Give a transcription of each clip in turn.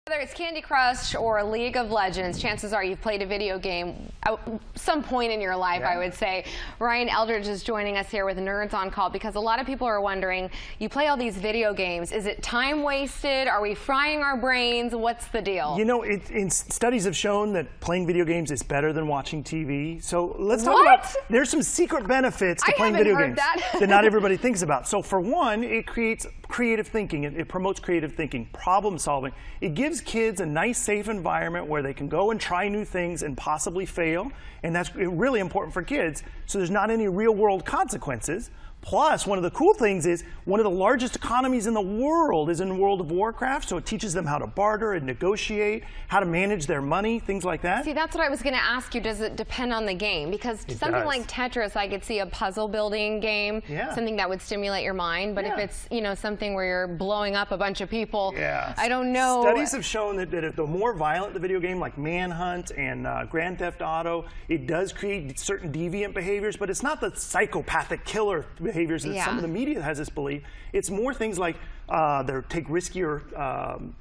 Whether it's Candy Crush or League of Legends, chances are you've played a video game at some point in your life, I would say. Ryan Eldridge is joining us here with Nerds on Call because a lot of people are wondering, you play all these video games. Is it time wasted? Are we frying our brains? What's the deal? You know, studies have shown that playing video games is better than watching TV. So let's talk about, there's some secret benefits to playing video games that not everybody thinks about. So for one, it creates creative thinking. It promotes creative thinking, problem solving. It gives kids a nice, safe environment where they can go and try new things and possibly fail. And that's really important for kids. So there's not any real world consequences. Plus, one of the cool things is one of the largest economies in the world is in World of Warcraft, so it teaches them how to barter and negotiate, how to manage their money, things like that. See, that's what I was going to ask you. Does it depend on the game? Because something like Tetris, I could see a puzzle building game, something that would stimulate your mind. But if it's, you know, something where you're blowing up a bunch of people, I don't know. Studies have shown that if the more violent the video game, like Manhunt and Grand Theft Auto, it does create certain deviant behaviors, but it's not the psychopathic killer behaviors that some of the media has us believe. It's more things like they take riskier,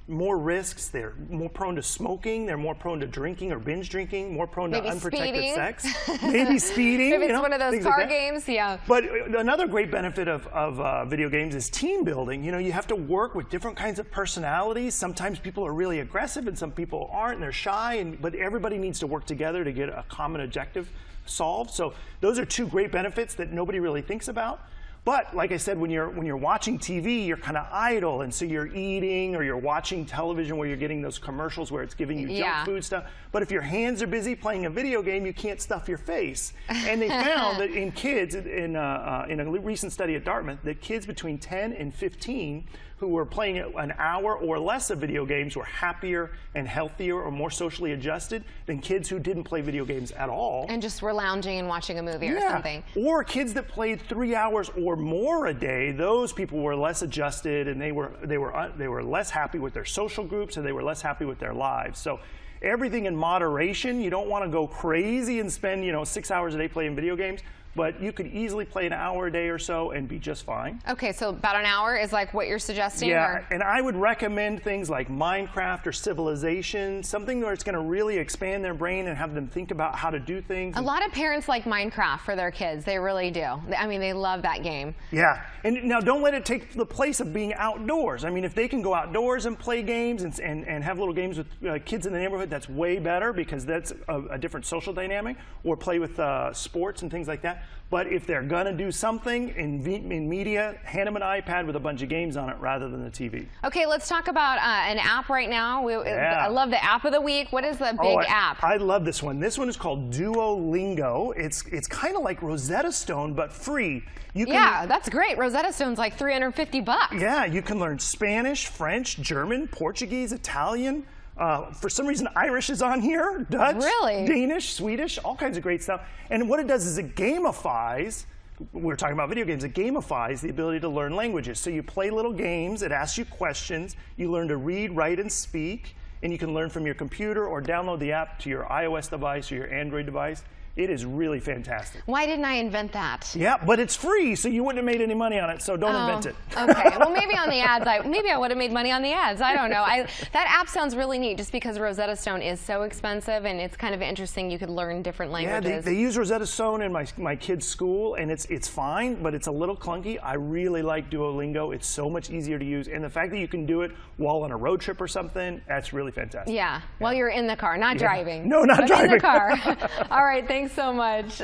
more risks. They're more prone to smoking. They're more prone to drinking or binge drinking. More prone to unprotected sex. Maybe speeding. Maybe it's one of those car games. But another great benefit of video games is team building. You know, you have to work with different kinds of personalities. Sometimes people are really aggressive and some people aren't, and they're shy. But everybody needs to work together to get a common objective solved. So those are two great benefits that nobody really thinks about. But like I said, when you're watching TV, you're kind of idle, and so you're eating or you're watching television where you're getting those commercials where it's giving you junk food stuff. But if your hands are busy playing a video game, you can't stuff your face. And they found that in kids, in a recent study at Dartmouth, that kids between 10 and 15 who were playing an hour or less of video games were happier and healthier or more socially adjusted than kids who didn't play video games at all. And just were lounging and watching a movie or something. Or kids that played 3 hours or more a day, those people were less adjusted, and they were less happy with their social groups, and they were less happy with their lives. So everything in moderation. You don't want to go crazy and spend, 6 hours a day playing video games, but you could easily play an hour a day or so and be just fine. Okay, so about an hour is like what you're suggesting? Yeah, and I would recommend things like Minecraft or Civilization, something where it's going to really expand their brain and have them think about how to do things. A lot of parents like Minecraft for their kids. They really do. I mean, they love that game. Yeah, and now don't let it take the place of being outdoors. I mean, if they can go outdoors and play games and have little games with kids in the neighborhood, that's way better because that's a different social dynamic, or play with sports and things like that. But if they're going to do something in media, hand them an iPad with a bunch of games on it rather than the TV. Okay, let's talk about an app right now. I love the app of the week. What is the big app? I love this one. This one is called Duolingo. It's kind of like Rosetta Stone, but free. That's great. Rosetta Stone's like $350. Yeah, you can learn Spanish, French, German, Portuguese, Italian. For some reason, Irish is on here, Dutch, Danish, Swedish, all kinds of great stuff. And what it does is it gamifies, we're talking about video games, it gamifies the ability to learn languages. So you play little games, it asks you questions, you learn to read, write, and speak, and you can learn from your computer or download the app to your iOS device or your Android device. It is really fantastic. Why didn't I invent that? Yeah, but it's free, so you wouldn't have made any money on it, so don't invent it. Okay, well maybe on the ads, maybe I would have made money on the ads. I don't know. That app sounds really neat just because Rosetta Stone is so expensive, and it's kind of interesting. You could learn different languages. Yeah, they use Rosetta Stone in my kid's school, and it's fine, but it's a little clunky. I really like Duolingo. It's so much easier to use, and the fact that you can do it while on a road trip or something, that's really fantastic. Yeah, while you're in the car, not driving. No, not driving. In the car. All right, thanks so much.